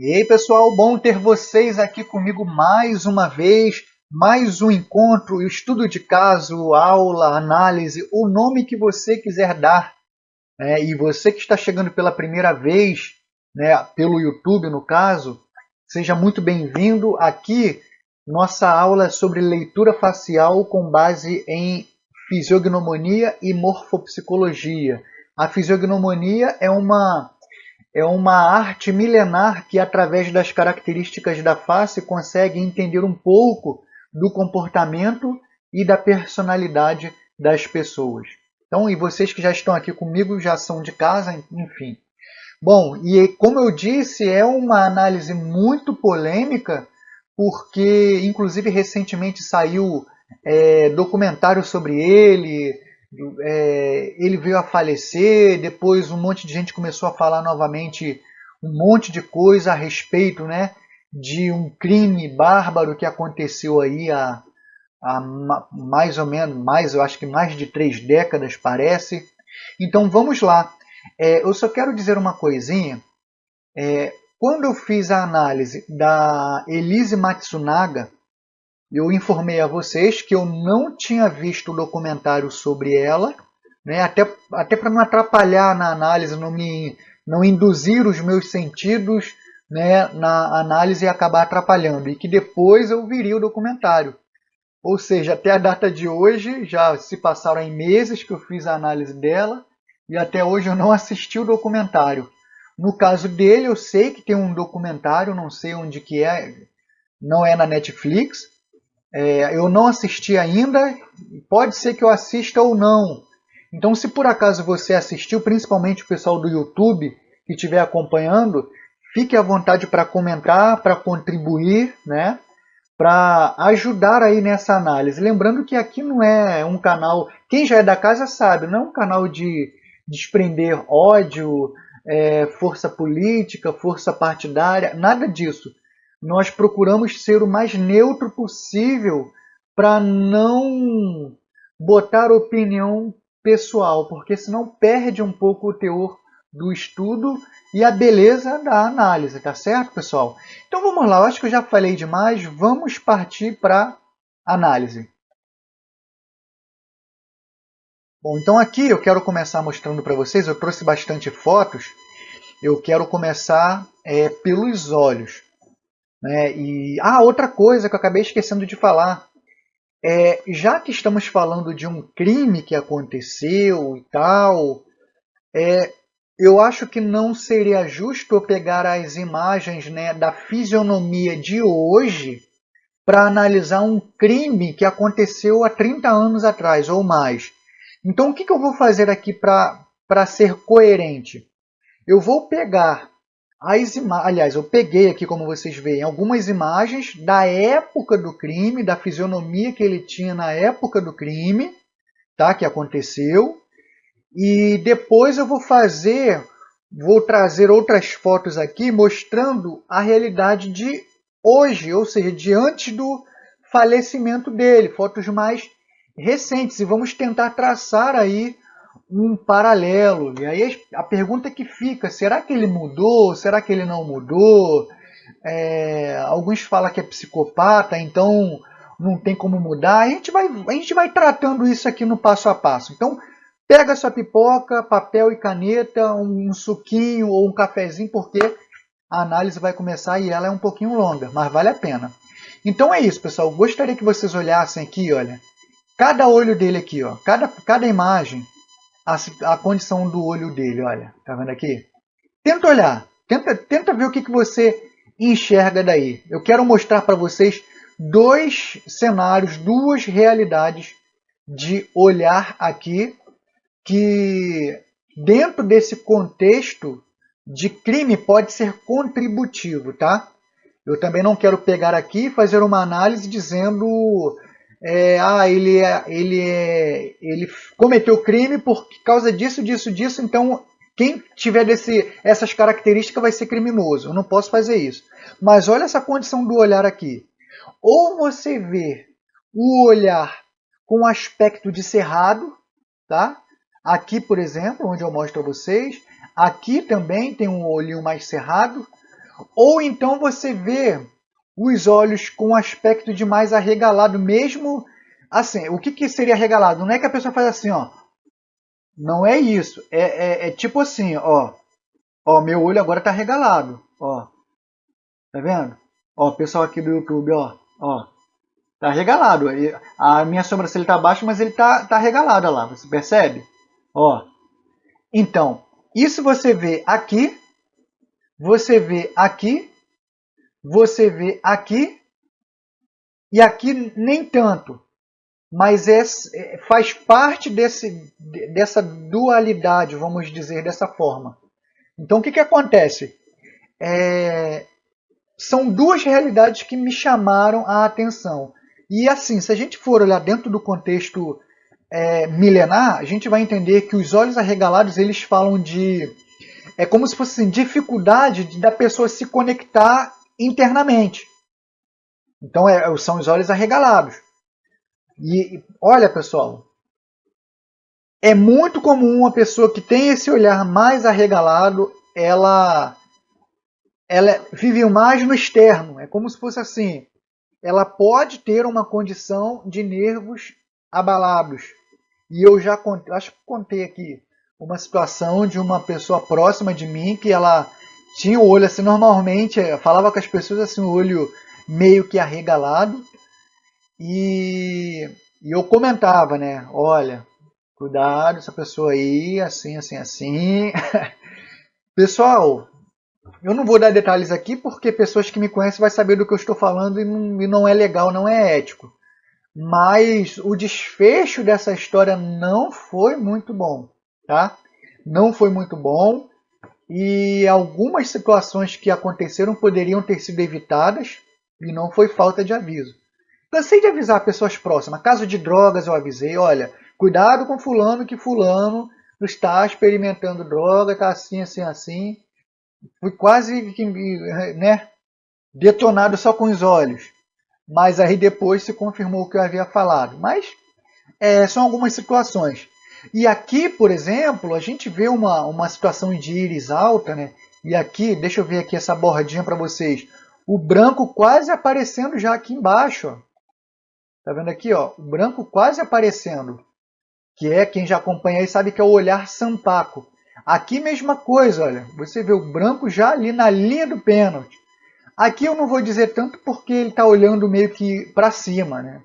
E aí, pessoal, bom ter vocês aqui comigo mais uma vez, mais um encontro, estudo de caso, aula, análise, o nome que você quiser dar, né? E você que está chegando pela primeira vez, né, pelo YouTube no caso, seja muito bem-vindo. Aqui, nossa aula é sobre leitura facial com base em fisiognomonia e morfopsicologia. A fisiognomonia é uma arte milenar que, através das características da face, consegue entender um pouco do comportamento e da personalidade das pessoas. Então, e vocês que já estão aqui comigo já são de casa, enfim. Bom, e como eu disse, é uma análise muito polêmica, porque, inclusive, recentemente saiu documentário sobre ele. Ele veio a falecer, depois um monte de gente começou a falar novamente um monte de coisa a respeito, né, de um crime bárbaro que aconteceu aí há mais ou menos, eu acho que mais de 3 décadas parece. Então vamos lá. Eu só quero dizer uma coisinha. Quando eu fiz a análise da Elise Matsunaga, eu informei a vocês que eu não tinha visto o documentário sobre ela, né, até para não atrapalhar na análise, não induzir os meus sentidos, né, na análise e acabar atrapalhando, e que depois eu viria o documentário. Ou seja, até a data de hoje, já se passaram aí meses que eu fiz a análise dela, e até hoje eu não assisti o documentário. No caso dele, eu sei que tem um documentário, não sei onde que é, não é na Netflix. Eu não assisti ainda, pode ser que eu assista ou não. Então, se por acaso você assistiu, principalmente o pessoal do YouTube que estiver acompanhando, fique à vontade para comentar, para contribuir, né? Para ajudar aí nessa análise. Lembrando que aqui não é um canal, quem já é da casa sabe, não é um canal de desprender ódio, força política, força partidária, nada disso. Nós procuramos ser o mais neutro possível para não botar opinião pessoal, porque senão perde um pouco o teor do estudo e a beleza da análise, tá certo, pessoal? Então vamos lá, eu acho que eu já falei demais, vamos partir para análise. Bom, então aqui eu quero começar mostrando para vocês, eu trouxe bastante fotos, eu quero começar pelos olhos. Né? Outra coisa que eu acabei esquecendo de falar, já que estamos falando de um crime que aconteceu e tal, eu acho que não seria justo eu pegar as imagens, né, da fisionomia de hoje para analisar um crime que aconteceu há 30 anos atrás ou mais. Então o que eu vou fazer aqui para ser coerente? Eu vou pegar aliás, eu peguei aqui, como vocês veem, algumas imagens da época do crime, da fisionomia que ele tinha na época do crime, tá, que aconteceu. E depois eu vou trazer outras fotos aqui mostrando a realidade de hoje, ou seja, de antes do falecimento dele, fotos mais recentes. E vamos tentar traçar aí um paralelo. E aí a pergunta que fica, será que ele mudou? Será que ele não mudou? Alguns falam que é psicopata, então não tem como mudar. A gente vai tratando isso aqui no passo a passo. Então, pega sua pipoca, papel e caneta, um suquinho ou um cafezinho, porque a análise vai começar e ela é um pouquinho longa, mas vale a pena. Então é isso, pessoal. Gostaria que vocês olhassem aqui, olha. Cada olho dele aqui, ó. Cada imagem, a condição do olho dele, olha. Tá vendo aqui? Tenta olhar. Tenta ver o que você enxerga daí. Eu quero mostrar para vocês dois cenários, duas realidades de olhar aqui que dentro desse contexto de crime pode ser contributivo, tá? Eu também não quero pegar aqui e fazer uma análise dizendo ele cometeu crime por causa disso, disso, disso, então quem tiver essas características vai ser criminoso. Eu não posso fazer isso. Mas olha essa condição do olhar aqui. Ou você vê o olhar com aspecto de cerrado, tá? Aqui, por exemplo, onde eu mostro a vocês, aqui também tem um olhinho mais cerrado. Ou então você vê os olhos com aspecto de mais arregalado, mesmo assim. O que, que seria arregalado? Não é que a pessoa faz assim, ó. Não é isso. É tipo assim, ó. Ó, meu olho agora tá arregalado, ó. Tá vendo? Ó, pessoal aqui do YouTube, ó. Ó, tá arregalado. A minha sobrancelha tá baixa, mas ele tá arregalado, ó lá. Você percebe? Ó. Então, isso você vê aqui, você vê aqui, você vê aqui e aqui nem tanto. Mas faz parte dessa dualidade, vamos dizer dessa forma. Então, o que, que acontece? São duas realidades que me chamaram a atenção. E assim, se a gente for olhar dentro do contexto milenar, a gente vai entender que os olhos arregalados eles falam de é como se fosse assim, dificuldade da pessoa se conectar internamente. Então são os olhos arregalados. E olha, pessoal, é muito comum uma pessoa que tem esse olhar mais arregalado, ela vive mais no externo. É como se fosse assim, ela pode ter uma condição de nervos abalados. E eu já contei, acho que contei aqui uma situação de uma pessoa próxima de mim que ela tinha o olho assim normalmente, falava com as pessoas assim, o olho meio que arregalado e eu comentava, né? Olha, cuidado essa pessoa aí, assim, assim, assim. Pessoal, eu não vou dar detalhes aqui porque pessoas que me conhecem vão saber do que eu estou falando e não é legal, não é ético. Mas o desfecho dessa história não foi muito bom, tá? Não foi muito bom e algumas situações que aconteceram poderiam ter sido evitadas e não foi falta de aviso. Cansei de avisar pessoas próximas. Caso de drogas eu avisei, olha, cuidado com fulano que fulano está experimentando droga, tá assim, assim, assim. Fui quase né, detonado só com os olhos. Mas aí depois se confirmou o que eu havia falado. Mas são algumas situações. E aqui, por exemplo, a gente vê uma situação de íris alta, né? E aqui, deixa eu ver aqui essa bordinha para vocês. O branco quase aparecendo já aqui embaixo. Ó. Tá vendo aqui, ó? O branco quase aparecendo. Que é, quem já acompanha aí sabe que é o olhar sampaco. Aqui mesma coisa, olha. Você vê o branco já ali na linha do pênalti. Aqui eu não vou dizer tanto porque ele está olhando meio que para cima, né?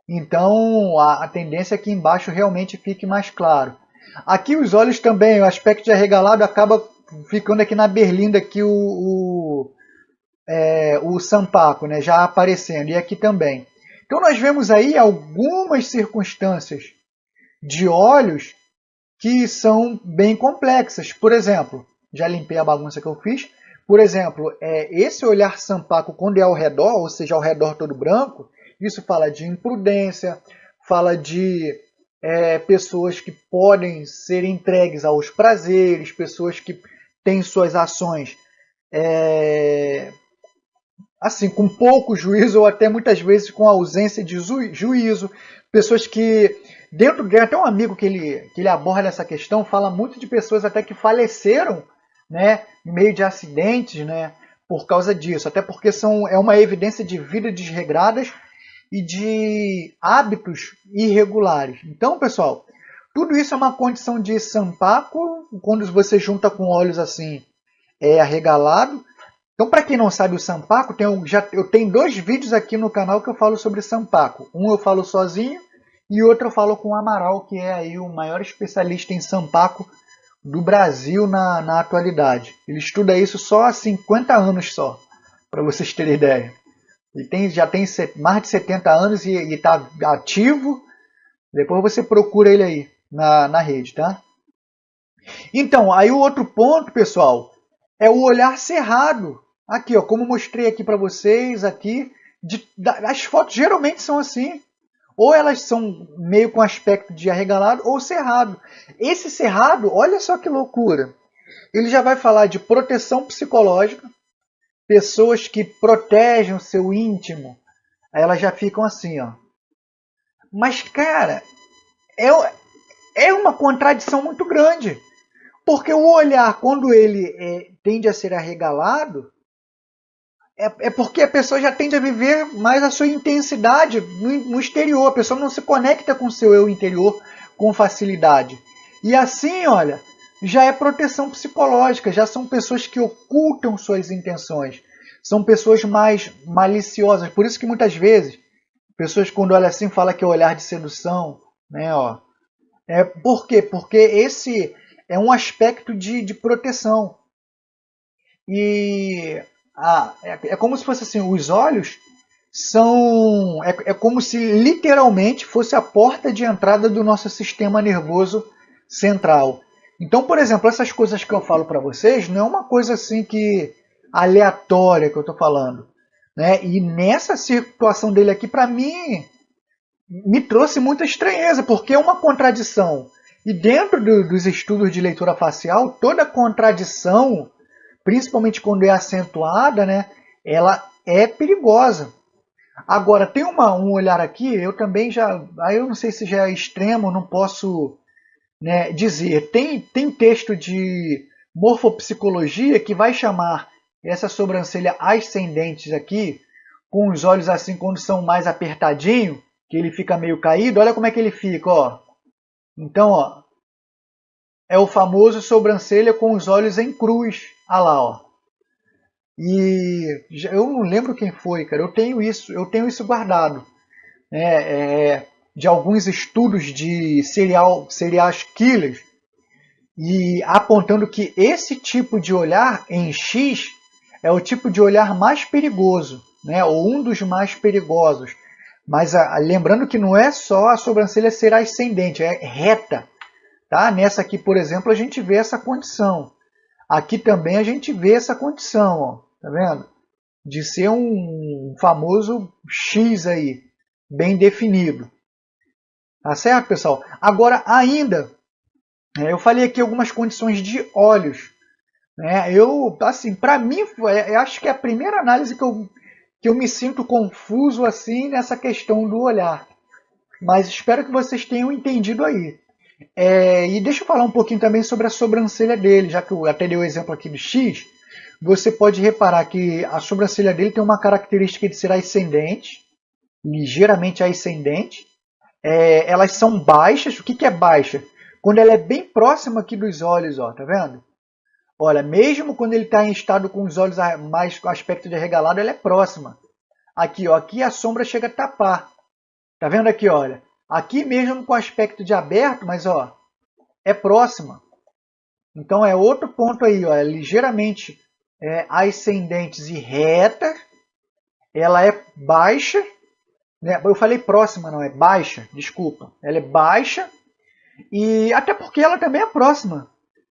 Então a tendência é que embaixo realmente fique mais claro. Aqui os olhos também, o aspecto de arregalado acaba ficando aqui na berlinda aqui o sampaco, né, já aparecendo, e aqui também. Então nós vemos aí algumas circunstâncias de olhos que são bem complexas. Por exemplo, já limpei a bagunça que eu fiz. Por exemplo, esse olhar sampaco quando é ao redor, ou seja, ao redor todo branco, isso fala de imprudência, fala de pessoas que podem ser entregues aos prazeres, pessoas que têm suas ações assim com pouco juízo ou até muitas vezes com ausência de juízo, pessoas que dentro de até um amigo que ele aborda essa questão fala muito de pessoas até que faleceram, né, em meio de acidentes, né, por causa disso, até porque é uma evidência de vida desregradas e de hábitos irregulares. Então, pessoal, tudo isso é uma condição de sampaco quando você junta com olhos assim arregalado. Então, para quem não sabe o sampaco, eu tenho 2 vídeos aqui no canal que eu falo sobre sampaco. Um eu falo sozinho e outro eu falo com o Amaral, que é aí o maior especialista em sampaco do Brasil na atualidade. Ele estuda isso só há 50 anos só, para vocês terem ideia. Ele já tem mais de 70 anos e está ativo. Depois você procura ele aí na rede, tá? Então, aí o outro ponto, pessoal, é o olhar cerrado. Aqui, ó, como mostrei aqui para vocês, aqui, as fotos geralmente são assim. Ou elas são meio com aspecto de arregalado ou cerrado. Esse cerrado, olha só que loucura. Ele já vai falar de proteção psicológica, pessoas que protegem o seu íntimo. Aí elas já ficam assim, ó. Mas, cara, é uma contradição muito grande. Porque o olhar, quando ele tende a ser arregalado, é porque a pessoa já tende a viver mais a sua intensidade no exterior. A pessoa não se conecta com o seu eu interior com facilidade. E assim, olha, já é proteção psicológica, já são pessoas que ocultam suas intenções. São pessoas mais maliciosas. Por isso que muitas vezes, pessoas quando olham assim falam que é olhar de sedução, né, ó. Por quê? Porque esse é um aspecto de proteção. E é como se fosse assim, os olhos são... É como se literalmente fosse a porta de entrada do nosso sistema nervoso central. Então, por exemplo, essas coisas que eu falo para vocês não é uma coisa assim que aleatória que eu estou falando, né? E nessa situação dele aqui, para mim, me trouxe muita estranheza, porque é uma contradição. E dentro dos estudos de leitura facial, toda contradição, principalmente quando é acentuada, né, ela é perigosa. Agora, tem um olhar aqui, eu também já... Aí eu não sei se já é extremo, não posso, né, dizer. Tem texto de morfopsicologia que vai chamar essa sobrancelha ascendente aqui, com os olhos assim, quando são mais apertadinhos, que ele fica meio caído. Olha como é que ele fica, ó. Então, ó, é o famoso sobrancelha com os olhos em cruz. Olha lá, ó. E eu não lembro quem foi, cara. Eu tenho isso guardado, né? De alguns estudos de serial killers, e apontando que esse tipo de olhar em X é o tipo de olhar mais perigoso, né? Ou um dos mais perigosos. Mas lembrando que não é só a sobrancelha ser ascendente, é reta. Tá? Nessa aqui, por exemplo, a gente vê essa condição. Aqui também a gente vê essa condição, ó, tá vendo? De ser um famoso X aí, bem definido. Tá certo, pessoal? Agora, ainda, eu falei aqui algumas condições de olhos. Né? Assim, para mim, eu acho que é a primeira análise que eu me sinto confuso assim nessa questão do olhar. Mas espero que vocês tenham entendido aí. E deixa eu falar um pouquinho também sobre a sobrancelha dele, já que eu até dei o exemplo aqui do X. Você pode reparar que a sobrancelha dele tem uma característica de ser ascendente, ligeiramente ascendente. Elas são baixas. O que é baixa? Quando ela é bem próxima aqui dos olhos, ó, tá vendo? Olha, mesmo quando ele está em estado com os olhos mais com aspecto de arregalado, ela é próxima. Aqui, ó, aqui a sombra chega a tapar. Tá vendo aqui, olha? Aqui mesmo com aspecto de aberto, mas ó, é próxima. Então é outro ponto aí, ó, é ligeiramente ascendentes e reta. Ela é baixa, né? Eu falei próxima, não é baixa, desculpa. Ela é baixa e até porque ela também é próxima.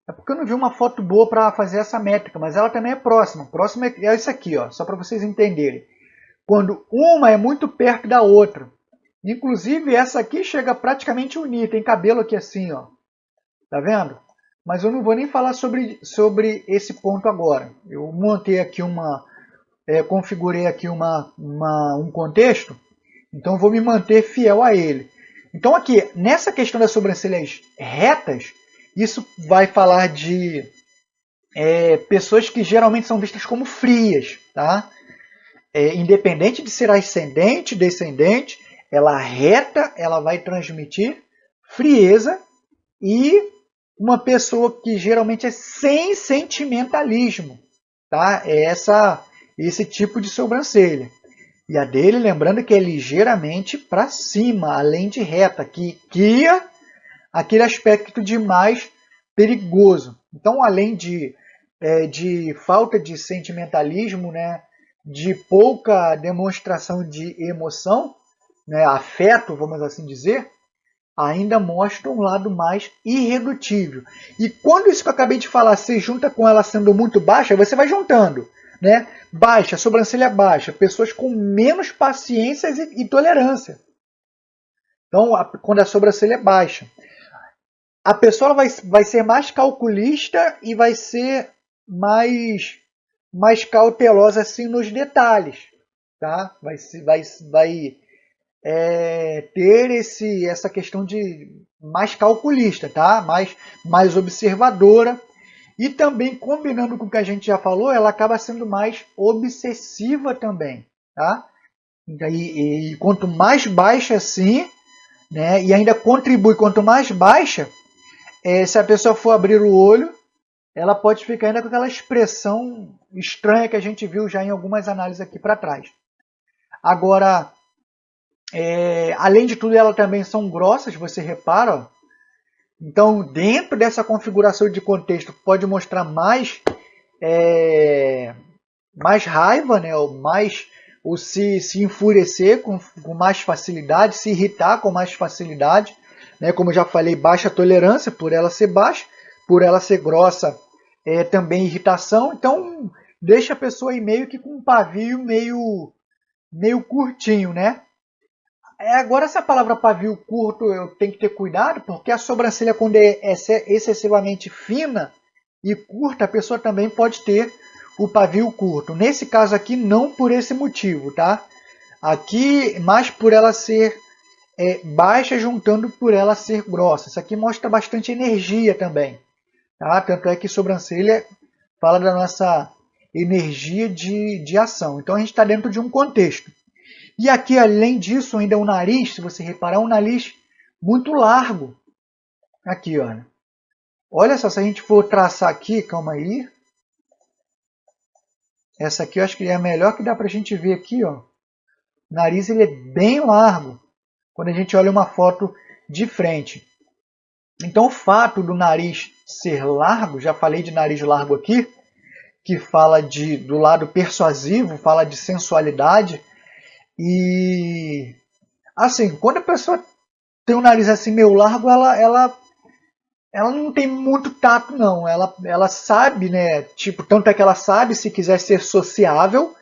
É porque eu não vi uma foto boa para fazer essa métrica, mas ela também é próxima. Próxima é isso aqui, ó, só para vocês entenderem. Quando uma é muito perto da outra. Inclusive essa aqui chega praticamente a unir, tem cabelo aqui assim, ó. Tá vendo? Mas eu não vou nem falar sobre esse ponto agora. Eu montei aqui configurei aqui um contexto, então vou me manter fiel a ele. Então aqui, nessa questão das sobrancelhas retas, isso vai falar de pessoas que geralmente são vistas como frias, tá? Independente de ser ascendente, descendente, ela reta, ela vai transmitir frieza e uma pessoa que geralmente é sem sentimentalismo, tá? Esse tipo de sobrancelha. E a dele, lembrando que é ligeiramente para cima, além de reta, que cria aquele aspecto de mais perigoso. Então, além de falta de sentimentalismo, né, de pouca demonstração de emoção, né, afeto, vamos assim dizer, ainda mostra um lado mais irredutível. E quando isso que eu acabei de falar se junta com ela sendo muito baixa, você vai juntando, né? Baixa, sobrancelha baixa, pessoas com menos paciência e tolerância. Então, quando a sobrancelha é baixa, a pessoa vai ser mais calculista e vai ser mais cautelosa assim nos detalhes, tá? Vai ter essa questão de mais calculista, tá? Mais observadora E também, combinando com o que a gente já falou, ela acaba sendo mais obsessiva também, tá? E quanto mais baixa assim, né, e ainda contribui, quanto mais baixa, se a pessoa for abrir o olho, ela pode ficar ainda com aquela expressão estranha que a gente viu já em algumas análises aqui para trás. Agora, além de tudo, elas também são grossas, você repara, ó. Então, dentro dessa configuração de contexto, pode mostrar mais raiva, né, ou se enfurecer com mais facilidade, se irritar com mais facilidade, né, como eu já falei, baixa tolerância por ela ser baixa, por ela ser grossa, também irritação. Então, deixa a pessoa aí meio que com um pavio meio curtinho, né? Agora, essa palavra pavio curto eu tenho que ter cuidado, porque a sobrancelha, quando é excessivamente fina e curta, a pessoa também pode ter o pavio curto. Nesse caso aqui, não por esse motivo, tá? Aqui, mais por ela ser baixa, juntando por ela ser grossa. Isso aqui mostra bastante energia também, tá? Tanto é que sobrancelha fala da nossa energia de ação. Então, a gente está dentro de um contexto. E aqui, além disso, ainda o nariz, se você reparar, um nariz muito largo. Aqui, olha. Olha só, se a gente for traçar aqui, calma aí. Essa aqui eu acho que é a melhor que dá pra gente ver aqui, ó. O nariz ele é bem largo quando a gente olha uma foto de frente. Então o fato do nariz ser largo, já falei de nariz largo aqui, que fala do lado persuasivo, fala de sensualidade. E assim, quando a pessoa tem um nariz assim meio largo, ela não tem muito tato, não. Ela sabe, né? Tipo, tanto é que ela sabe se quiser ser sociável.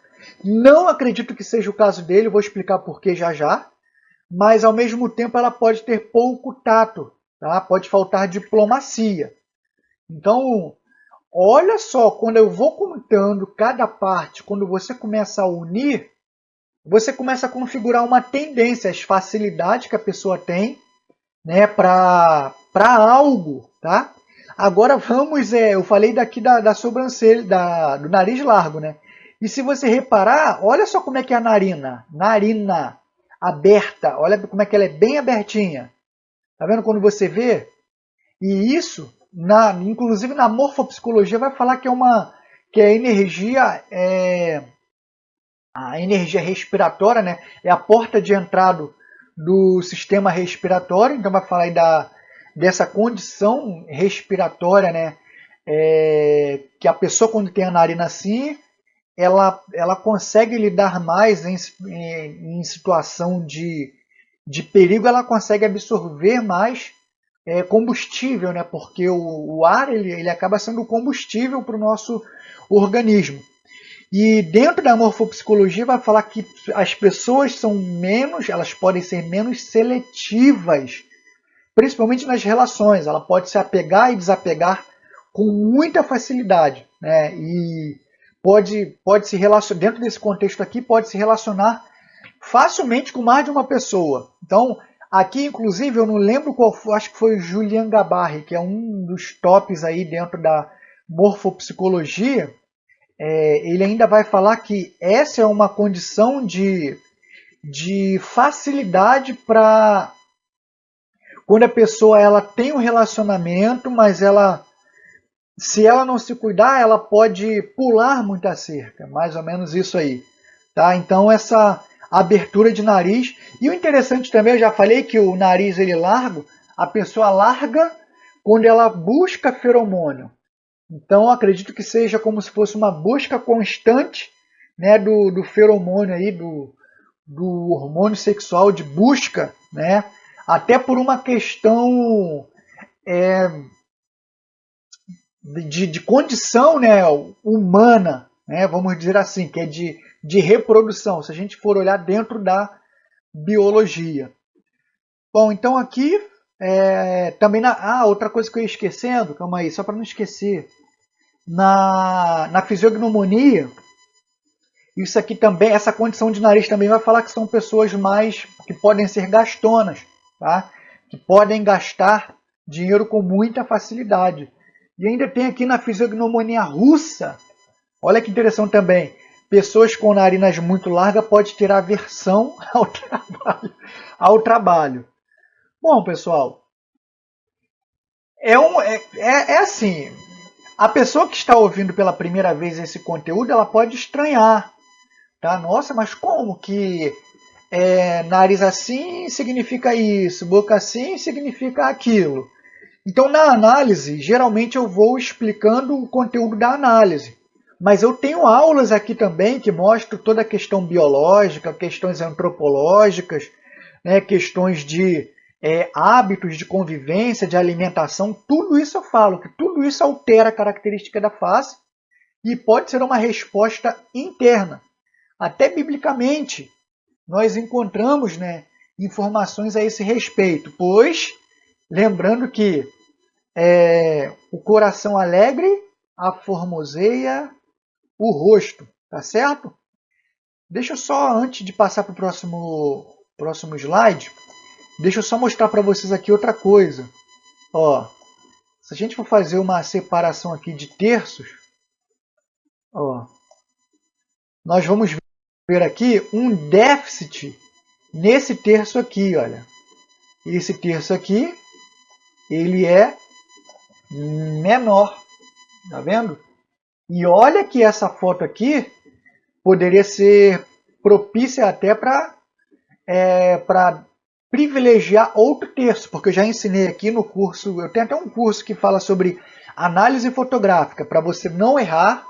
Não acredito que seja o caso dele, vou explicar por que já já. Mas ao mesmo tempo ela pode ter pouco tato, tá? Pode faltar diplomacia. Então, olha só, quando eu vou contando cada parte, quando você começa a unir, você começa a configurar uma tendência, as facilidades que a pessoa tem, né, para algo, tá? Agora vamos, eu falei daqui da sobrancelha, do nariz largo, né? E se você reparar, olha só como é que é a narina aberta, olha como é que ela é bem abertinha. Tá vendo quando você vê? E isso, inclusive na morfopsicologia, vai falar que a energia a energia respiratória, né, é a porta de entrada do sistema respiratório. Então vai falar aí dessa condição respiratória, né, que a pessoa, quando tem a narina assim, ela consegue lidar mais em situação de perigo, ela consegue absorver mais combustível, né, porque o ar ele acaba sendo combustível para o nosso organismo. E dentro da morfopsicologia vai falar que as pessoas elas podem ser menos seletivas, principalmente nas relações. Ela pode se apegar e desapegar com muita facilidade, né? E pode se relacionar, dentro desse contexto aqui, pode se relacionar facilmente com mais de uma pessoa. Então, aqui, inclusive, eu não lembro qual foi, acho que foi o Julian Gabarri, que é um dos tops aí dentro da morfopsicologia. Ele ainda vai falar que essa é uma condição de facilidade para quando a pessoa ela tem um relacionamento, mas se ela não se cuidar, ela pode pular muita cerca, mais ou menos isso aí, tá? Então essa abertura de nariz, e o interessante também, eu já falei que o nariz ele largo, a pessoa larga quando ela busca feromônio. Então acredito que seja como se fosse uma busca constante, né, do feromônio aí, do hormônio sexual de busca, né, até por uma questão de condição, né, humana, né, vamos dizer assim, que é de reprodução, se a gente for olhar dentro da biologia. Bom, então aqui também outra coisa que eu ia esquecendo, calma aí, só para não esquecer. Na fisiognomonia, isso aqui também, essa condição de nariz também vai falar que são pessoas que podem ser gastonas, tá? Que podem gastar dinheiro com muita facilidade. E ainda tem aqui na fisiognomonia russa, olha que interessante também, pessoas com narinas muito largas podem ter aversão ao trabalho. Bom, pessoal, é assim, a pessoa que está ouvindo pela primeira vez esse conteúdo, ela pode estranhar, tá? Nossa, mas como que nariz assim significa isso, boca assim significa aquilo? Então, na análise, geralmente eu vou explicando o conteúdo da análise. Mas eu tenho aulas aqui também que mostram toda a questão biológica, questões antropológicas, né, questões de hábitos de convivência, de alimentação. Tudo isso eu falo, que tudo isso altera a característica da face e pode ser uma resposta interna. Até biblicamente, nós encontramos, né, informações a esse respeito, pois, lembrando que o coração alegre aformoseia o rosto, tá certo? Deixa eu só, antes de passar para o próximo slide, deixa eu só mostrar para vocês aqui outra coisa. Ó, se a gente for fazer uma separação aqui de terços, ó, nós vamos ver aqui um déficit nesse terço aqui, olha. Esse terço aqui, ele é menor, tá vendo? E olha que essa foto aqui poderia ser propícia até para privilegiar outro terço, porque eu já ensinei aqui no curso, eu tenho até um curso que fala sobre análise fotográfica, para você não errar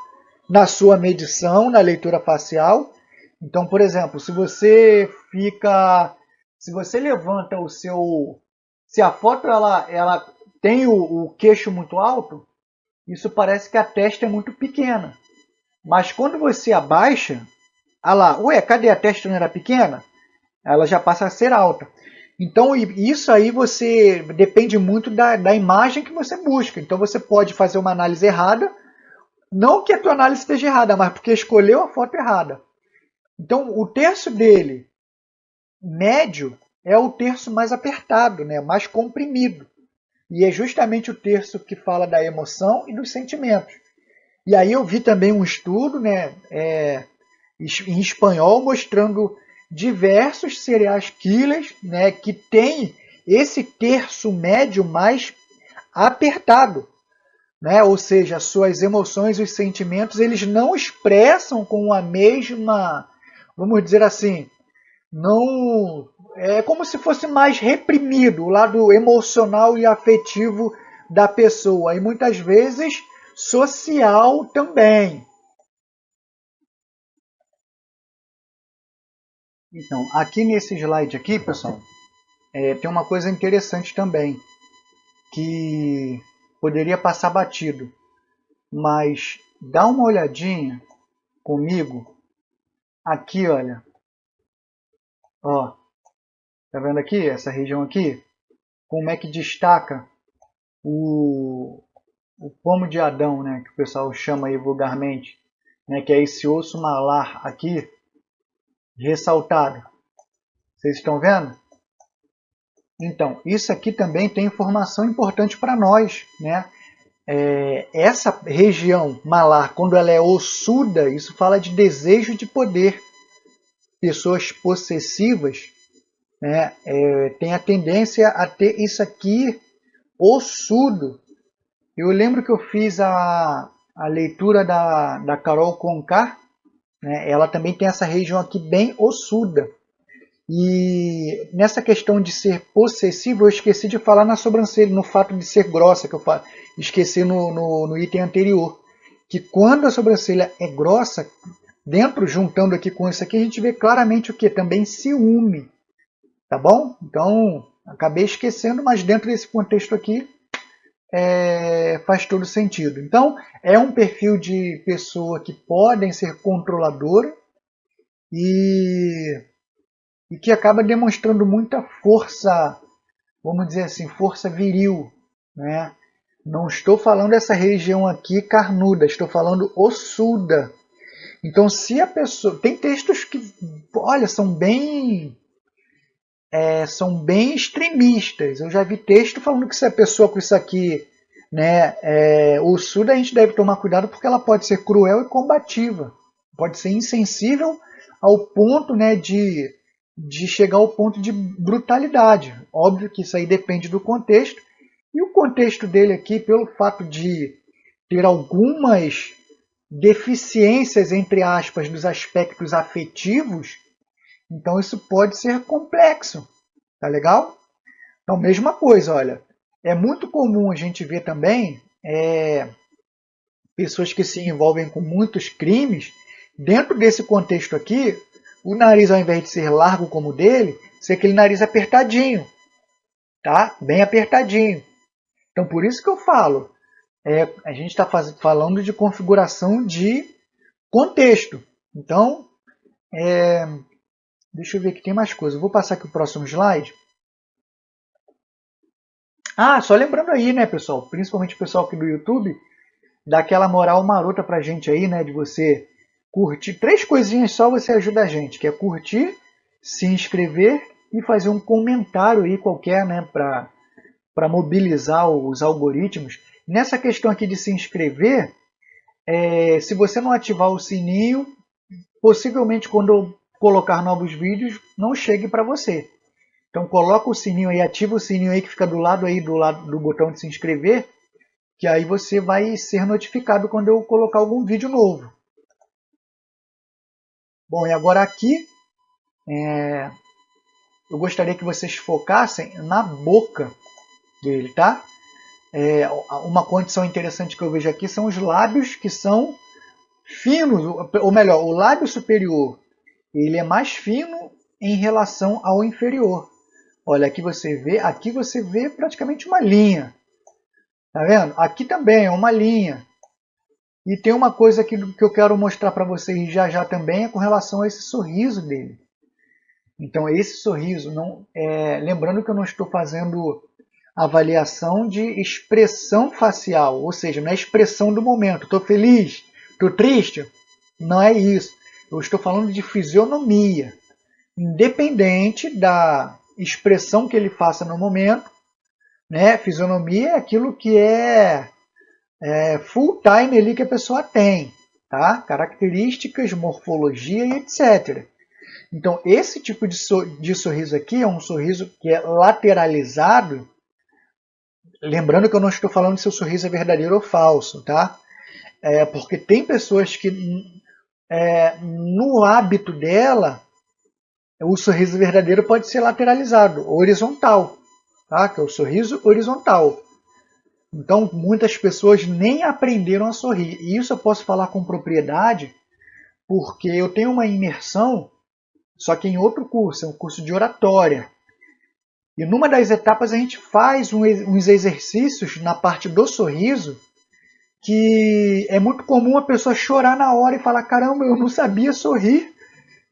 na sua medição, na leitura facial. Então, por exemplo, se você levanta o seu, se a foto ela tem o queixo muito alto, isso parece que a testa é muito pequena. Mas quando você abaixa, lá, ué, cadê a testa, não era pequena? Ela já passa a ser alta. Então, isso aí você depende muito da imagem que você busca. Então, você pode fazer uma análise errada, não que a tua análise esteja errada, mas porque escolheu a foto errada. Então, o terço dele, médio, é o terço mais apertado, né? Mais comprimido. E é justamente o terço que fala da emoção e dos sentimentos. E aí eu vi também um estudo, né, em espanhol mostrando diversos serial killers, né, que tem esse terço médio mais apertado, né? Ou seja, suas emoções e os sentimentos eles não expressam com a mesma, vamos dizer assim, não é como se fosse mais reprimido o lado emocional e afetivo da pessoa e muitas vezes social também. Então, aqui nesse slide aqui, pessoal, tem uma coisa interessante também que poderia passar batido, mas dá uma olhadinha comigo aqui, olha, ó, tá vendo aqui essa região aqui? Como é que destaca o pomo de Adão, né, que o pessoal chama aí vulgarmente, né, que é esse osso malar aqui ressaltado. Vocês estão vendo? Então, isso aqui também tem informação importante para nós, né? Essa região malar, quando ela é ossuda, isso fala de desejo de poder. Pessoas possessivas, né, têm a tendência a ter isso aqui ossudo. Eu lembro que eu fiz a leitura da Carol Conká, né, ela também tem essa região aqui bem ossuda. E nessa questão de ser possessivo, eu esqueci de falar na sobrancelha, no fato de ser grossa, que eu esqueci no item anterior. Que quando a sobrancelha é grossa, dentro, juntando aqui com isso aqui, a gente vê claramente o que? Também ciúme. Tá bom? Então, acabei esquecendo, mas dentro desse contexto aqui, faz todo sentido. Então, é um perfil de pessoa que podem ser controladora e que acaba demonstrando muita força, vamos dizer assim, força viril, né? Não estou falando dessa região aqui carnuda, estou falando ossuda. Então, se a pessoa... Tem textos que, olha, são bem extremistas. Eu já vi texto falando que se a pessoa com isso aqui né? O surdo a gente deve tomar cuidado porque ela pode ser cruel e combativa, pode ser insensível ao ponto, né, de chegar ao ponto de brutalidade. Óbvio que isso aí depende do contexto, e o contexto dele aqui, pelo fato de ter algumas deficiências, entre aspas, dos aspectos afetivos, então isso pode ser complexo, tá legal? Então, mesma coisa, olha, é muito comum a gente ver também pessoas que se envolvem com muitos crimes. Dentro desse contexto aqui, o nariz, ao invés de ser largo como o dele, ser aquele nariz apertadinho, tá? Bem apertadinho. Então, por isso que eu falo, a gente está falando de configuração de contexto. Então, deixa eu ver aqui, tem mais coisa. Eu vou passar aqui o próximo slide. Ah, só lembrando aí, né, pessoal, principalmente o pessoal aqui do YouTube, dá aquela moral marota pra gente aí, né, de você curtir. 3 coisinhas só você ajuda a gente, que é curtir, se inscrever e fazer um comentário aí qualquer, né, para mobilizar os algoritmos. Nessa questão aqui de se inscrever, se você não ativar o sininho, possivelmente quando eu colocar novos vídeos, não chegue para você. Então coloca o sininho aí, ativa o sininho aí que fica do lado do botão de se inscrever, que aí você vai ser notificado quando eu colocar algum vídeo novo. Bom, e agora aqui, eu gostaria que vocês focassem na boca dele, tá? Uma condição interessante que eu vejo aqui são os lábios que são finos, ou melhor, o lábio superior, ele é mais fino em relação ao inferior. Olha, aqui você vê praticamente uma linha. Tá vendo? Aqui também é uma linha. E tem uma coisa aqui que eu quero mostrar para vocês já já também, é com relação a esse sorriso dele. Então esse sorriso, lembrando que eu não estou fazendo avaliação de expressão facial, ou seja, não é expressão do momento. Estou feliz, estou triste, não é isso. Eu estou falando de fisionomia. Independente da expressão que ele faça no momento, né? Fisionomia é aquilo que é full time ali que a pessoa tem, tá? Características, morfologia e etc. Então esse tipo de sorriso aqui é um sorriso que é lateralizado. Lembrando que eu não estou falando se o sorriso é verdadeiro ou falso, tá? Porque tem pessoas que no hábito dela o sorriso verdadeiro pode ser lateralizado, horizontal, tá? Que é o sorriso horizontal. Então, muitas pessoas nem aprenderam a sorrir. E isso eu posso falar com propriedade, porque eu tenho uma imersão, só que em outro curso, é um curso de oratória. E numa das etapas a gente faz uns exercícios na parte do sorriso, que é muito comum a pessoa chorar na hora e falar: caramba, eu não sabia sorrir.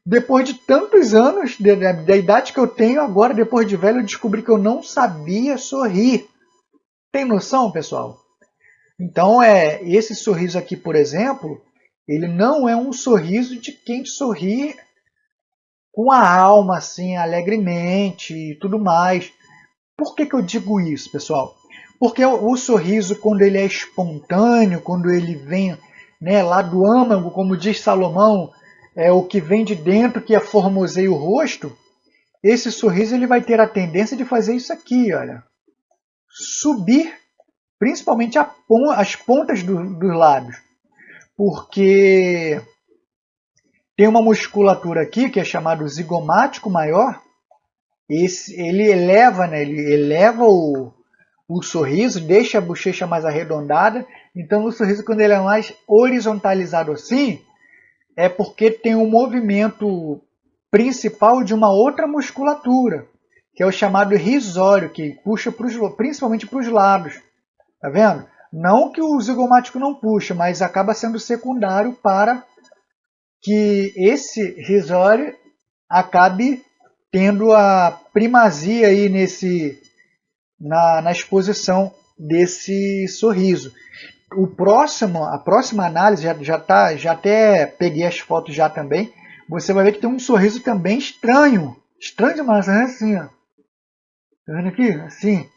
Depois de tantos anos, da idade que eu tenho agora, depois de velho, eu descobri que eu não sabia sorrir. Tem noção, pessoal? Então, esse sorriso aqui, por exemplo, ele não é um sorriso de quem sorri com a alma, assim, alegremente e tudo mais. Por que eu digo isso, pessoal? Porque o sorriso, quando ele é espontâneo, quando ele vem, né, lá do âmago, como diz Salomão, é o que vem de dentro que formoseia o rosto, esse sorriso ele vai ter a tendência de fazer isso aqui, olha. Subir, principalmente as pontas dos lábios. Porque tem uma musculatura aqui, que é chamado zigomático maior, ele eleva, né, ele eleva o sorriso, deixa a bochecha mais arredondada. Então o sorriso, quando ele é mais horizontalizado assim, é porque tem um movimento principal de uma outra musculatura, que é o chamado risório, que puxa principalmente para os lados. Tá vendo? Não que o zigomático não puxa, mas acaba sendo secundário para que esse risório acabe tendo a primazia aí na exposição desse sorriso. A próxima análise, já até peguei as fotos já também, você vai ver que tem um sorriso também estranho. Estranho demais, né? Assim, ó. Tá vendo aqui? Assim.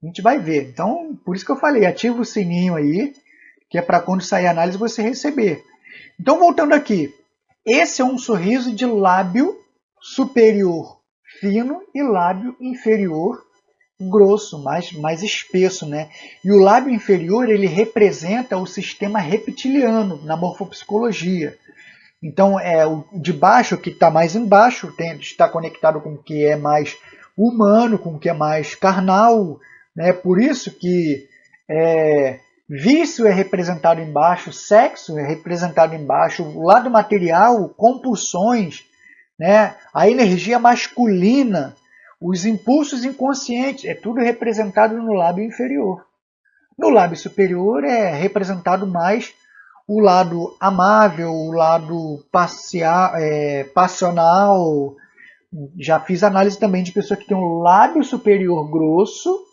A gente vai ver. Então, por isso que eu falei, ativa o sininho aí, que é para quando sair a análise você receber. Então, voltando aqui. Esse é um sorriso de lábio superior fino e lábio inferior grosso, mais espesso, né? E o lábio inferior, ele representa o sistema reptiliano na morfopsicologia. Então, o de baixo, que está mais embaixo, está conectado com o que é mais humano, com o que é mais carnal, né? Por isso que vício é representado embaixo, sexo é representado embaixo, o lado material, compulsões, né? A energia masculina, os impulsos inconscientes, é tudo representado no lábio inferior. No lábio superior é representado mais o lado amável, o lado passional. Já fiz análise também de pessoa que tem um lábio superior grosso,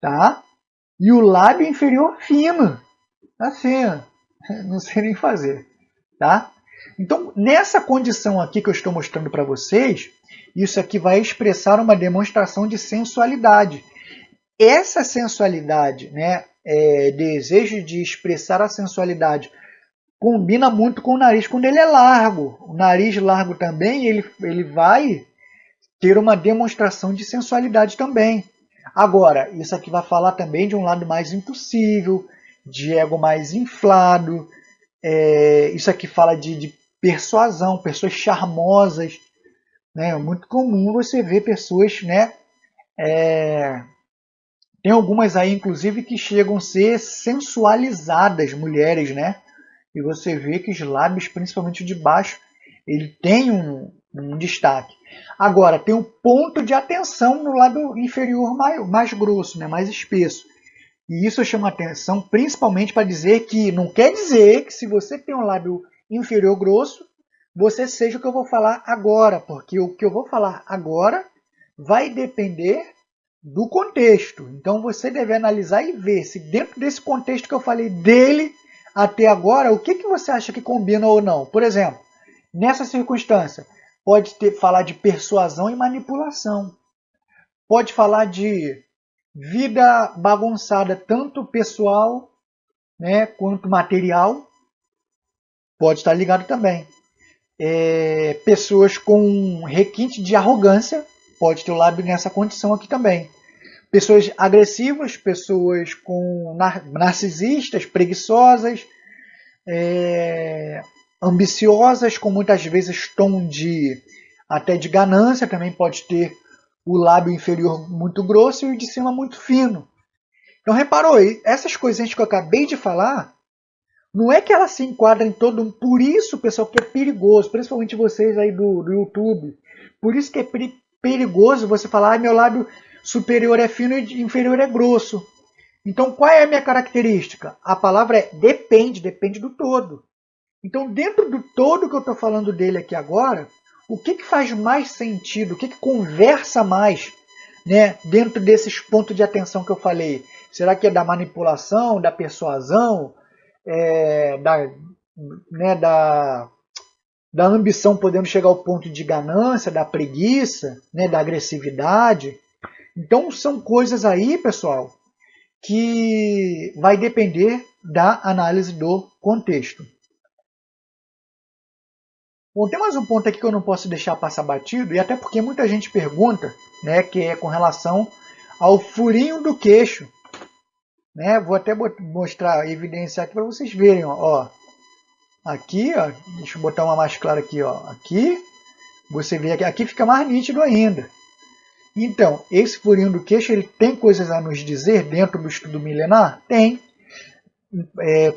tá? E o lábio inferior fino. Assim, não sei nem fazer, tá? Então, nessa condição aqui que eu estou mostrando para vocês, isso aqui vai expressar uma demonstração de sensualidade. Essa sensualidade, né, desejo de expressar a sensualidade, combina muito com o nariz quando ele é largo. O nariz largo também, ele vai ter uma demonstração de sensualidade também. Agora, isso aqui vai falar também de um lado mais impossível, de ego mais inflado. Isso aqui fala de persuasão, pessoas charmosas. Né? É muito comum você ver pessoas, né? Tem algumas aí, inclusive, que chegam a ser sensualizadas, mulheres, né? E você vê que os lábios, principalmente o de baixo, ele tem um destaque. Agora, tem um ponto de atenção no lábio inferior mais grosso, né? Mais espesso. E isso eu chamo a atenção principalmente para dizer que não quer dizer que se você tem um lábio inferior grosso, você seja o que eu vou falar agora, porque o que eu vou falar agora vai depender do contexto. Então você deve analisar e ver se dentro desse contexto que eu falei dele até agora, o que você acha que combina ou não. Por exemplo, nessa circunstância, pode falar de persuasão e manipulação. Pode falar de vida bagunçada, tanto pessoal, né, quanto material. Pode estar ligado também. Pessoas com requinte de arrogância, pode ter o lábio nessa condição aqui também. Pessoas agressivas, pessoas com narcisistas, preguiçosas, ambiciosas, com muitas vezes tom até de ganância, também pode ter o lábio inferior muito grosso e o de cima muito fino. Então reparou, essas coisinhas que eu acabei de falar, não é que elas se enquadram em todo mundo. Por isso, pessoal, que é perigoso, principalmente vocês aí do YouTube, por isso que é perigoso você falar, meu lábio superior é fino e inferior é grosso. Então, qual é a minha característica? A palavra é depende do todo. Então, dentro do todo que eu estou falando dele aqui agora, o que faz mais sentido, o que conversa mais, né, dentro desses pontos de atenção que eu falei? Será que é da manipulação, da persuasão, da ambição podendo chegar ao ponto de ganância, da preguiça, né, da agressividade? Então, são coisas aí, pessoal, que vai depender da análise do contexto. Bom, tem mais um ponto aqui que eu não posso deixar passar batido, e até porque muita gente pergunta, né, que é com relação ao furinho do queixo. Né? Vou até mostrar, evidenciar aqui para vocês verem. Ó. Aqui, ó, deixa eu botar uma mais clara aqui. Ó. Aqui, você vê que aqui fica mais nítido ainda. Então, esse furinho do queixo, ele tem coisas a nos dizer dentro do estudo milenar? Tem.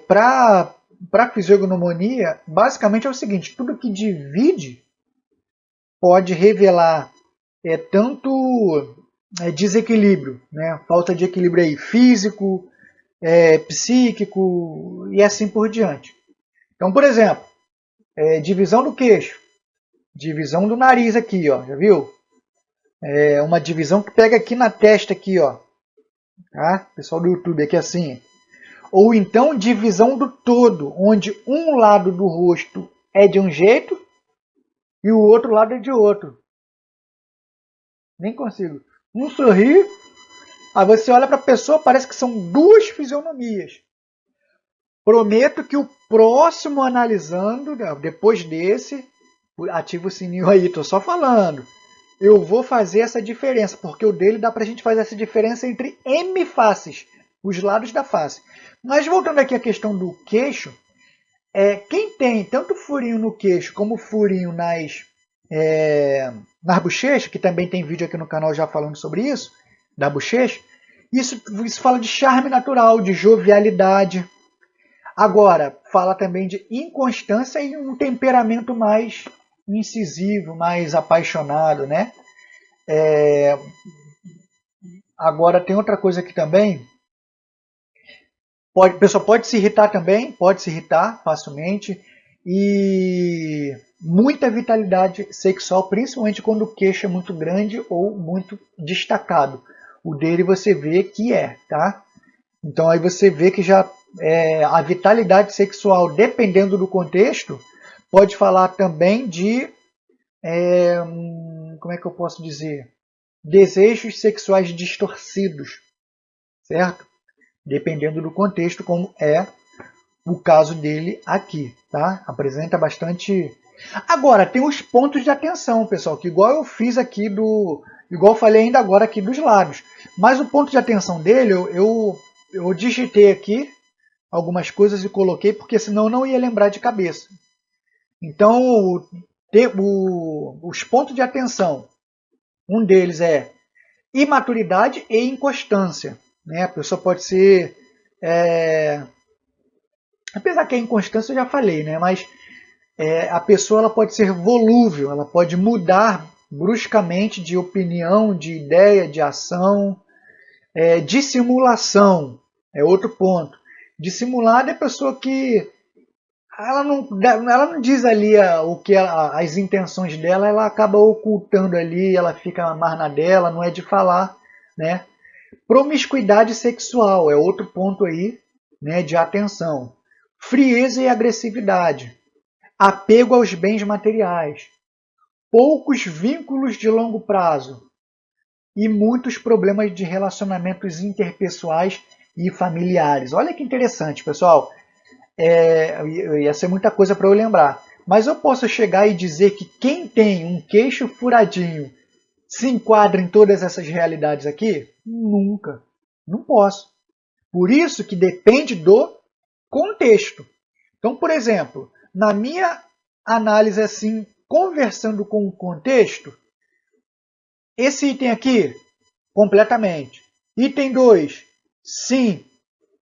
Para a fisiognomonia, basicamente é o seguinte, tudo que divide pode revelar tanto desequilíbrio, né? Falta de equilíbrio aí, físico, psíquico e assim por diante. Então, por exemplo, divisão do queixo, divisão do nariz aqui, ó, já viu? Uma divisão que pega aqui na testa aqui, ó. Tá? Pessoal do YouTube aqui assim. Ou então divisão do todo, onde um lado do rosto é de um jeito e o outro lado é de outro. Nem consigo. Um sorri Aí você olha para a pessoa, parece que são duas fisionomias. Prometo que o próximo analisando, né, depois desse, ativa o sininho aí, tô só falando. Eu vou fazer essa diferença, porque o dele dá pra gente fazer essa diferença entre M faces, os lados da face. Mas voltando aqui à questão do queixo, quem tem tanto furinho no queixo como furinho nas bochechas, que também tem vídeo aqui no canal já falando sobre isso, da bochecha, isso fala de charme natural, de jovialidade. Agora, fala também de inconstância e um temperamento mais incisivo, mais apaixonado, né? Agora, tem outra coisa aqui também. A pessoa pode se irritar também, pode se irritar facilmente. E muita vitalidade sexual, principalmente quando o queixo é muito grande ou muito destacado. O dele você vê que tá? Então aí você vê que já a vitalidade sexual, dependendo do contexto, pode falar também de, como é que eu posso dizer? Desejos sexuais distorcidos, certo? Dependendo do contexto, como é o caso dele aqui, tá? Apresenta bastante... Agora, tem os pontos de atenção, pessoal, que igual eu fiz aqui igual eu falei ainda agora aqui dos lábios. Mas o ponto de atenção dele, eu digitei aqui algumas coisas e coloquei, porque senão eu não ia lembrar de cabeça. Então, os pontos de atenção, um deles é imaturidade e inconstância. Né? A pessoa pode ser... apesar que a inconstância eu já falei, né? Mas a pessoa ela pode ser volúvel, ela pode mudar bruscamente de opinião, de ideia, de ação, dissimulação é outro ponto. Dissimulada é a pessoa que ela não diz ali as intenções dela, ela acaba ocultando ali, ela fica mais na dela, não é de falar, né? Promiscuidade sexual é outro ponto aí, né, de atenção. Frieza e agressividade. Apego aos bens materiais. Poucos vínculos de longo prazo. E muitos problemas de relacionamentos interpessoais e familiares. Olha que interessante, pessoal. Ia ser muita coisa para eu lembrar. Mas eu posso chegar e dizer que quem tem um queixo furadinho se enquadra em todas essas realidades aqui? Nunca. Não posso. Por isso que depende do contexto. Então, por exemplo, na minha análise assim, conversando com o contexto, esse item aqui, completamente. Item 2, sim.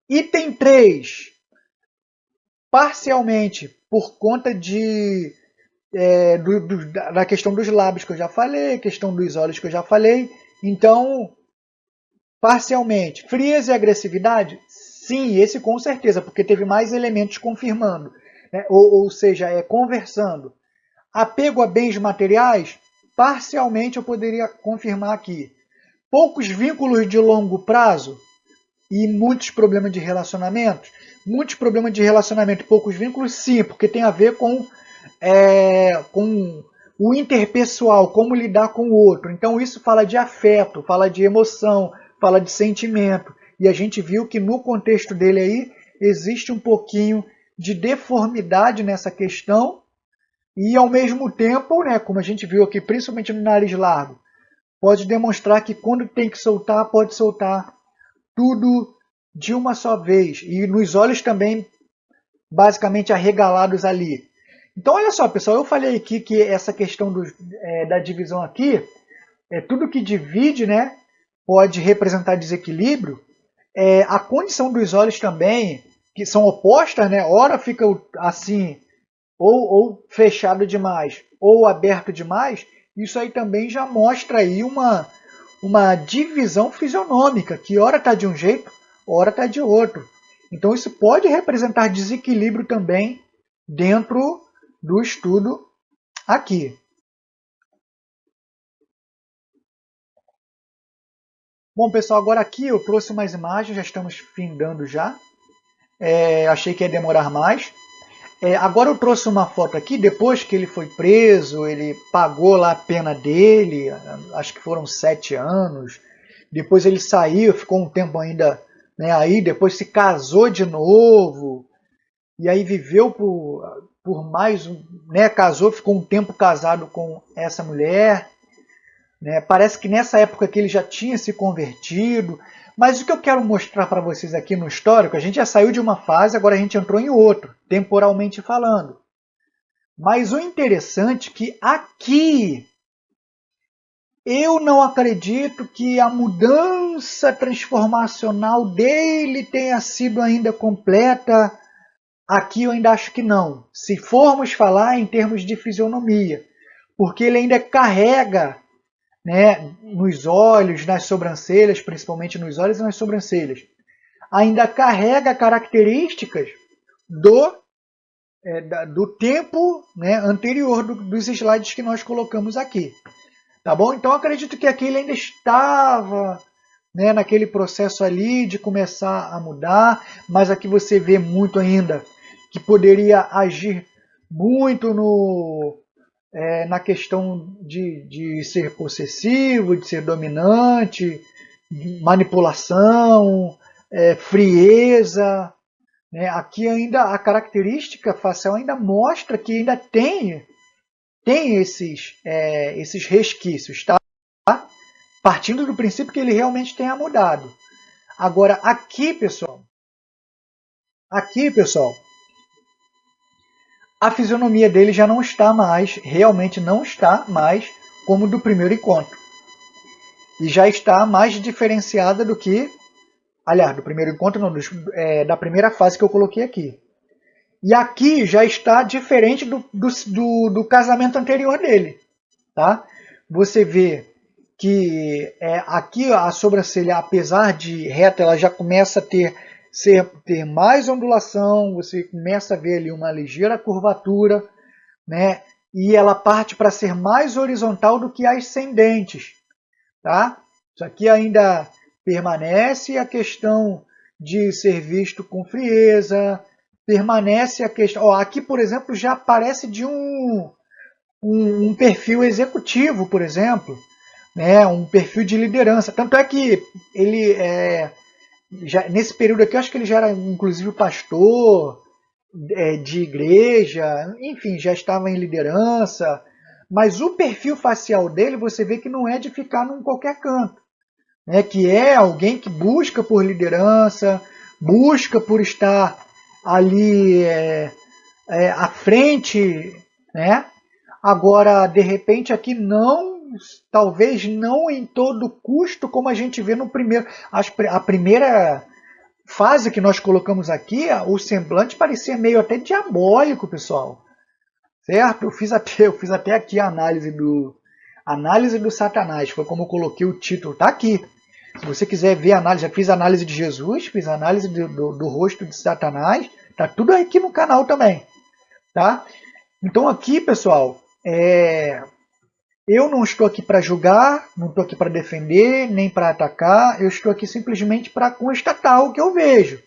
Item 3, parcialmente, por conta da questão dos lábios que eu já falei, questão dos olhos que eu já falei. Então, parcialmente. Frieza e agressividade? Sim, esse com certeza, porque teve mais elementos confirmando. Né? Ou seja, conversando. Apego a bens materiais? Parcialmente eu poderia confirmar aqui. Poucos vínculos de longo prazo e muitos problemas de relacionamento? Muitos problemas de relacionamento e poucos vínculos, sim, porque tem a ver com o interpessoal, como lidar com o outro. Então isso fala de afeto, fala de emoção, fala de sentimento. E a gente viu que no contexto dele aí existe um pouquinho de deformidade nessa questão e ao mesmo tempo, né, como a gente viu aqui, principalmente no nariz largo, pode demonstrar que quando tem que soltar, pode soltar tudo de uma só vez. E nos olhos também, basicamente arregalados ali. Então olha só, pessoal, eu falei aqui que essa questão da divisão aqui, tudo que divide, né, pode representar desequilíbrio. A condição dos olhos também, que são opostas, né, ora fica assim, ou fechado demais, ou aberto demais, isso aí também já mostra aí uma divisão fisionômica, que ora está de um jeito, ora está de outro. Então isso pode representar desequilíbrio também dentro do estudo aqui. Bom, pessoal, agora aqui eu trouxe umas imagens, já estamos findando já. Achei que ia demorar mais. Agora eu trouxe uma foto aqui, depois que ele foi preso, ele pagou lá a pena dele, acho que foram 7 anos. depois ele saiu, ficou um tempo ainda, né, aí, depois se casou de novo, e aí viveu por mais, né, casou, ficou um tempo casado com essa mulher, né, parece que nessa época que ele já tinha se convertido, mas o que eu quero mostrar para vocês aqui no histórico, a gente já saiu de uma fase, agora a gente entrou em outra, temporalmente falando. Mas o interessante é que aqui eu não acredito que a mudança transformacional dele tenha sido ainda completa. Aqui eu ainda acho que não. Se formos falar em termos de fisionomia, porque ele ainda carrega, né, nos olhos, nas sobrancelhas, principalmente nos olhos e nas sobrancelhas, ainda carrega características do tempo, né, anterior dos slides que nós colocamos aqui. Tá bom? Então acredito que aqui ele ainda estava, né, naquele processo ali de começar a mudar, mas aqui você vê muito ainda que poderia agir muito na questão de ser possessivo, de ser dominante, manipulação, frieza. Né? Aqui ainda a característica facial ainda mostra que ainda tem esses resquícios, tá? Partindo do princípio que ele realmente tenha mudado. Agora, aqui, pessoal, a fisionomia dele já não está mais, realmente não está mais como do primeiro encontro. E já está mais diferenciada do que, aliás, do primeiro encontro não, da primeira fase que eu coloquei aqui. E aqui já está diferente do casamento anterior dele. Tá? Você vê que aqui a sobrancelha, apesar de reta, ela já começa a ter mais ondulação, você começa a ver ali uma ligeira curvatura, né? E ela parte para ser mais horizontal do que ascendentes. Tá? Isso aqui ainda permanece a questão de ser visto com frieza, permanece a questão... Ó, aqui, por exemplo, já aparece de um perfil executivo, por exemplo, né, um perfil de liderança. Tanto é que ele, já, nesse período aqui, eu acho que ele já era, inclusive, pastor de igreja, enfim, já estava em liderança. Mas o perfil facial dele, você vê que não é de ficar em qualquer canto. Né, que é alguém que busca por liderança, busca por estar ali à frente, né? Agora, de repente, aqui não, talvez não em todo custo, como a gente vê no primeiro. A primeira fase que nós colocamos aqui, o semblante parecia meio até diabólico, pessoal. Certo? Eu fiz até aqui a análise do Satanás, foi como eu coloquei o título, tá aqui. Se você quiser ver a análise, já fiz a análise de Jesus, fiz a análise do rosto de Satanás, tá tudo aqui no canal também. Tá? Então aqui, pessoal, eu não estou aqui para julgar, não estou aqui para defender, nem para atacar, eu estou aqui simplesmente para constatar o que eu vejo.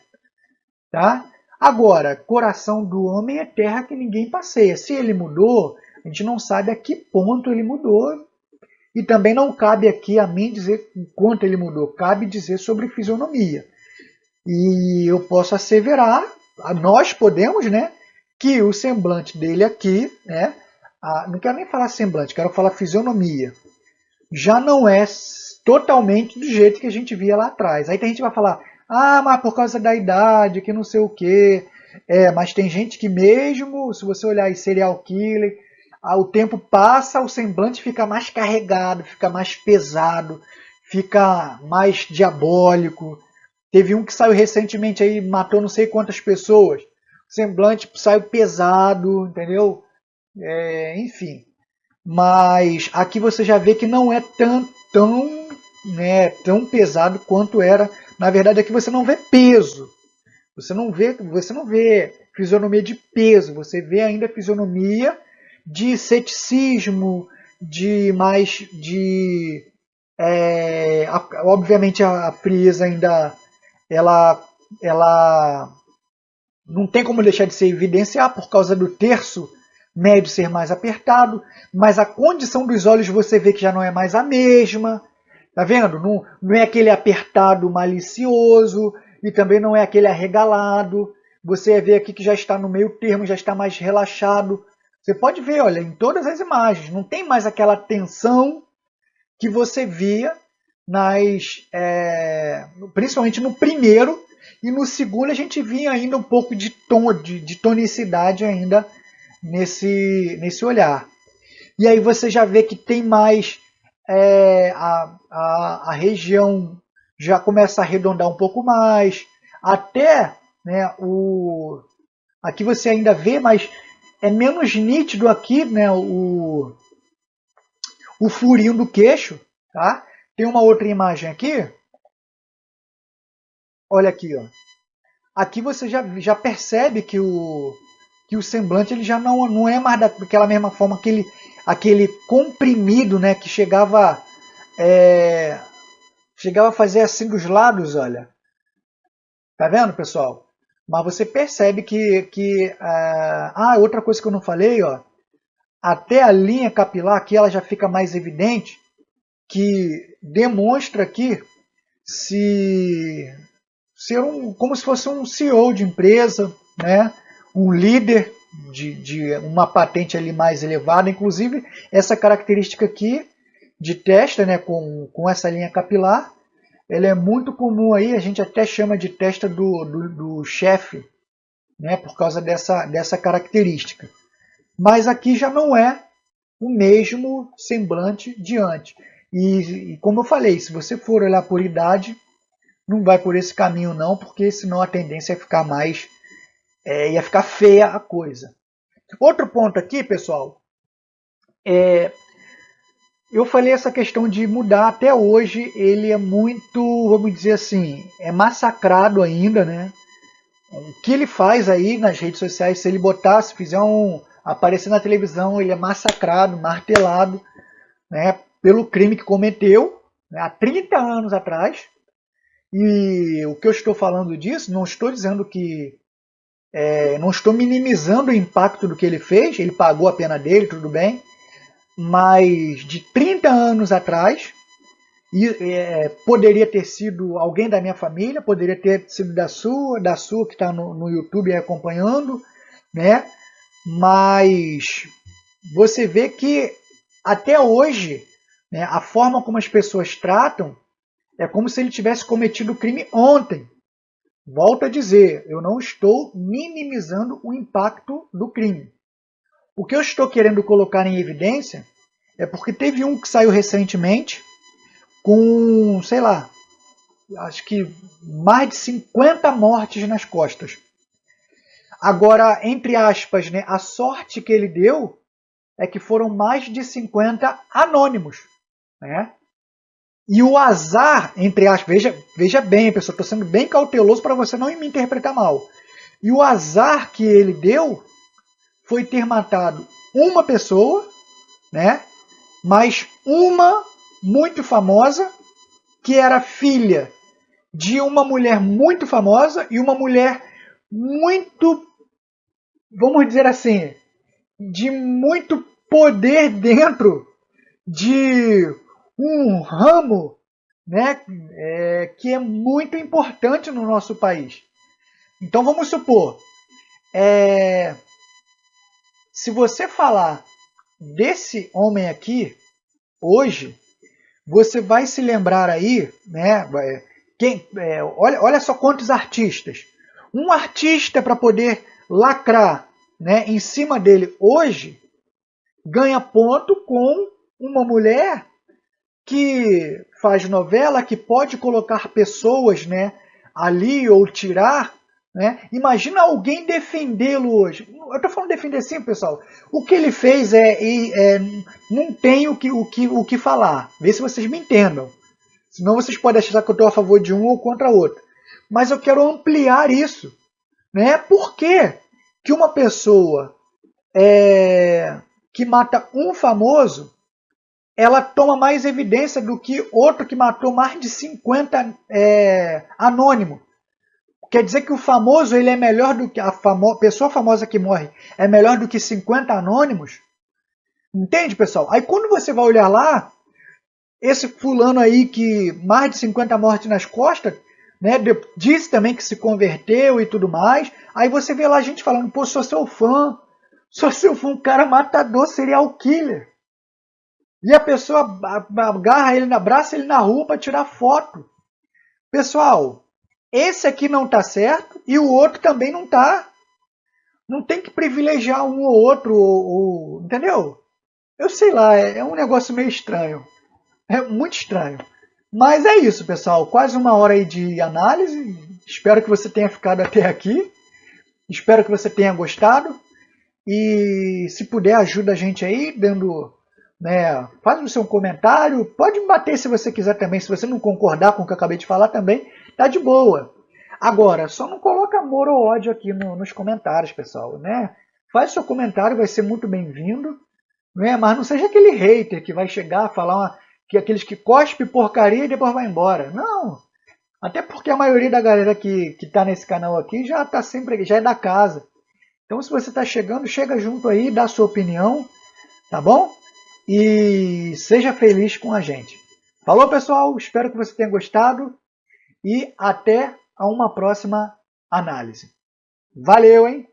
Tá? Agora, coração do homem é terra que ninguém passeia. Se ele mudou, a gente não sabe a que ponto ele mudou. E também não cabe aqui a mim dizer quanto ele mudou, cabe dizer sobre fisionomia. E eu posso asseverar, nós podemos, né, que o semblante dele aqui, né, não quero nem falar semblante, quero falar fisionomia, já não é totalmente do jeito que a gente via lá atrás. Aí tem gente que vai falar, mas por causa da idade, que não sei o quê. Mas tem gente que mesmo, se você olhar em serial killer, o tempo passa, o semblante fica mais carregado, fica mais pesado, fica mais diabólico. Teve um que saiu recentemente aí, matou não sei quantas pessoas. O semblante saiu pesado, entendeu? Enfim. Mas aqui você já vê que não é tão pesado quanto era. Na verdade, aqui você não vê peso. Você não vê fisionomia de peso. Você vê ainda fisionomia de ceticismo, obviamente a frieza ainda ela não tem como deixar de se evidenciar por causa do terço médio ser mais apertado, mas a condição dos olhos você vê que já não é mais a mesma, Tá vendo? Não é aquele apertado malicioso e também não é aquele arregalado. Você vê aqui que já está no meio termo, já está mais relaxado. Você pode ver, olha, em todas as imagens, não tem mais aquela tensão que você via principalmente no primeiro, e no segundo a gente via ainda um pouco de tonicidade ainda nesse olhar. E aí você já vê que tem mais a região já começa a arredondar um pouco mais, até, né, aqui você ainda vê, mas é menos nítido aqui, né, o furinho do queixo, tá? Tem uma outra imagem aqui, olha aqui, ó. Aqui você já percebe que o semblante ele já não é mais daquela mesma forma, aquele comprimido, né, que chegava a fazer assim dos lados, olha. Tá vendo, pessoal? Mas você percebe outra coisa que eu não falei, ó, até a linha capilar aqui ela já fica mais evidente, que demonstra aqui ser como se fosse um CEO de empresa, né? Um líder de uma patente ali mais elevada. Inclusive, essa característica aqui de testa, né, com essa linha capilar, ela é muito comum aí, a gente até chama de testa do chefe, né, por causa dessa característica. Mas aqui já não é o mesmo semblante de antes. E como eu falei, se você for olhar por idade, não vai por esse caminho não, porque senão a tendência é ficar ia ficar feia a coisa. Outro ponto aqui, pessoal, eu falei essa questão de mudar. Até hoje ele é muito, vamos dizer assim, é massacrado ainda, né? O que ele faz aí nas redes sociais, se ele se fizer aparecer na televisão, ele é massacrado, martelado, né, pelo crime que cometeu, né, há 30 anos atrás. E o que eu estou falando disso, não estou dizendo que não estou minimizando o impacto do que ele fez, ele pagou a pena dele, tudo bem, mas de 30 anos atrás, poderia ter sido alguém da minha família, poderia ter sido da sua que está no YouTube acompanhando, né? Mas você vê que até hoje, né, a forma como as pessoas tratam é como se ele tivesse cometido o crime ontem. Volto a dizer, eu não estou minimizando o impacto do crime. O que eu estou querendo colocar em evidência é porque teve um que saiu recentemente com, sei lá, acho que mais de 50 mortes nas costas. Agora, entre aspas, né, a sorte que ele deu é que foram mais de 50 anônimos, né? E o azar, entre aspas, veja bem, pessoal, estou sendo bem cauteloso para você não me interpretar mal. E o azar que ele deu foi ter matado uma pessoa, né? Mas uma muito famosa, que era filha de uma mulher muito famosa e uma mulher muito, vamos dizer assim, de muito poder dentro de um ramo, né, que é muito importante no nosso país. Então vamos supor, se você falar desse homem aqui hoje, você vai se lembrar aí, né? Olha só quantos artistas. Um artista para poder lacrar, né, em cima dele hoje ganha ponto com uma mulher que faz novela, que pode colocar pessoas, né, ali ou tirar. Né? Imagina alguém defendê-lo hoje. Eu estou falando defender assim, pessoal. O que ele fez não tem o que falar. Vê se vocês me entendam. Senão vocês podem achar que eu estou a favor de um ou contra outro. Mas eu quero ampliar isso. Né? Por que uma pessoa que mata um famoso, ela toma mais evidência do que outro que matou mais de 50 anônimos? Quer dizer que o famoso ele é melhor do que a pessoa famosa que morre é melhor do que 50 anônimos? Entende, pessoal? Aí quando você vai olhar lá, esse fulano aí que mais de 50 mortes nas costas, né, disse também que se converteu e tudo mais. Aí você vê lá a gente falando, pô, sou seu fã, um cara matador, serial killer. E a pessoa agarra ele, abraça ele na rua para tirar foto. Pessoal, esse aqui não tá certo e o outro também não tá. Não tem que privilegiar um ou outro, entendeu? Eu sei lá, é um negócio meio estranho. É muito estranho. Mas é isso, pessoal. Quase uma hora aí de análise. Espero que você tenha ficado até aqui. Espero que você tenha gostado. E se puder, ajuda a gente aí, dando, né, faz o seu comentário. Pode me bater se você quiser também. Se você não concordar com o que eu acabei de falar também, tá de boa. Agora, só não coloca amor ou ódio aqui nos comentários, pessoal, né? Faz seu comentário, vai ser muito bem-vindo, né? Mas não seja aquele hater que vai chegar a falar que aqueles que cospe porcaria e depois vai embora. Não. Até porque a maioria da galera que tá nesse canal aqui já tá sempre, já é da casa. Então, se você está chegando, chega junto aí, dá sua opinião, tá bom? E seja feliz com a gente. Falou, pessoal, espero que você tenha gostado e até a uma próxima análise. Valeu, hein?